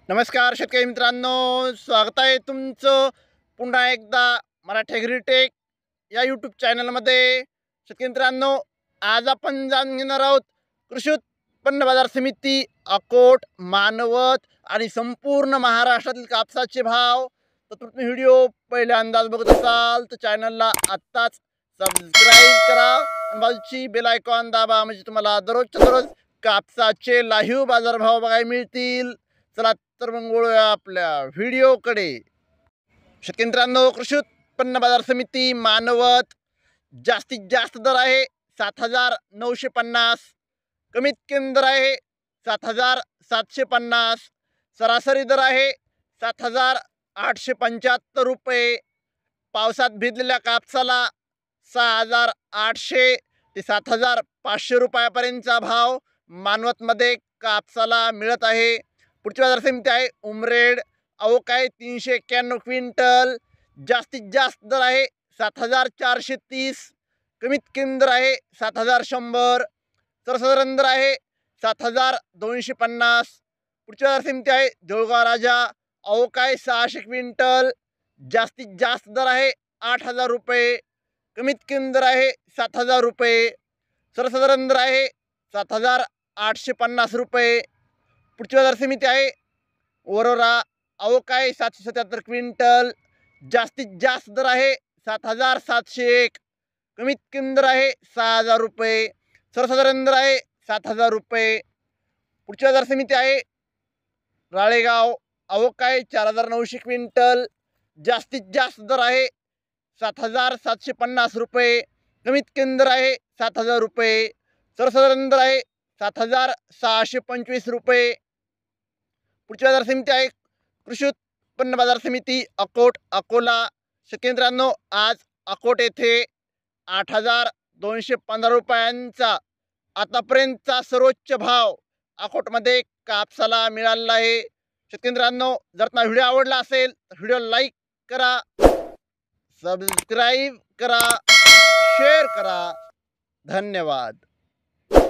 नमस्कार शेतकरी मित्रांनो, स्वागत आहे तुमचं पुन्हा एकदा मराठी ॲग्रीटेक या यूट्यूब चॅनलमध्ये। शेतकरी मित्रांनो, आज आपण जाणून घेणार आहोत कृषी उत्पन्न बाजार समिती अकोट, मानवत आणि संपूर्ण महाराष्ट्रातील कापसाचे भाव। तर तुम्ही व्हिडिओ पहिल्यांदाच बघत असाल तर चॅनलला आत्ताच सबस्क्राईब करा आणि बाजूची बेल आयकॉन दाबा, म्हणजे तुम्हाला दररोजच्या दररोज कापसाचे लाईव्ह बाजारभाव बघायला मिळतील। चला तर मग वळूया आपल्या व्हिडिओकडे। शेतकरी मित्रांनो, कृषी उत्पन्न बाजार समिती मानवत जास्तीत जास्त दर आहे 7,950, कमीत कमी दर आहे 7,750, सरासरी दर आहे 7,875 रुपये। पावसात भिजलेल्या कापसाला 6,800 ते 7,500 रुपयापर्यंतचा भाव मानवतमध्ये कापसाला मिळत आहे। पुढची बाजार समिती आहे उमरेड, अवकाळी 391 क्विंटल, जास्तीत जास्त दर आहे 7,430, कमीत कमी दर आहे 7,100, सर्वसाधारण दर आहे 7,250। पुढची बाजार समिती आहे देऊळगाव राजा, अवकाळी 600 क्विंटल, जास्तीत जास्त दर आहे 8,000 रुपये, कमीत कमी दर आहे 7,000 रुपये, सर्वसाधारण दर आहे 7,850 रुपये। पुढची बाजार समिती आहे वरोरा, अवकाळी 777 क्विंटल, जास्तीत जास्त दर आहे 7,701, कमीत कमी दर आहे 6,000 रुपये, सर्वसाधारण दर आहे 7,000 रुपये। पुढची बाजार समिती आहे राळेगाव, अवकाळी 4,900 क्विंटल, जास्तीत जास्त दर आहे 7,750 रुपये, कमीत कमी दर आहे 7,000 रुपये, सर्वसाधारण दर आहे 7,625 रुपये। पुढची बाजार समिती आहे कृषी उत्पन्न बाजार समिती अकोट, अकोला। शेतकरी मित्रांनो, आज अकोट येथे 8,215 रुपयांचा आतापर्यंतचा सर्वोच्च भाव अकोटमध्ये कापसाला मिळालेला आहे। शेतकरी मित्रांनो, जर तुम्हाला व्हिडिओ आवडला असेल तर व्हिडिओ लाईक करा, सबस्क्राईब करा, शेअर करा। धन्यवाद।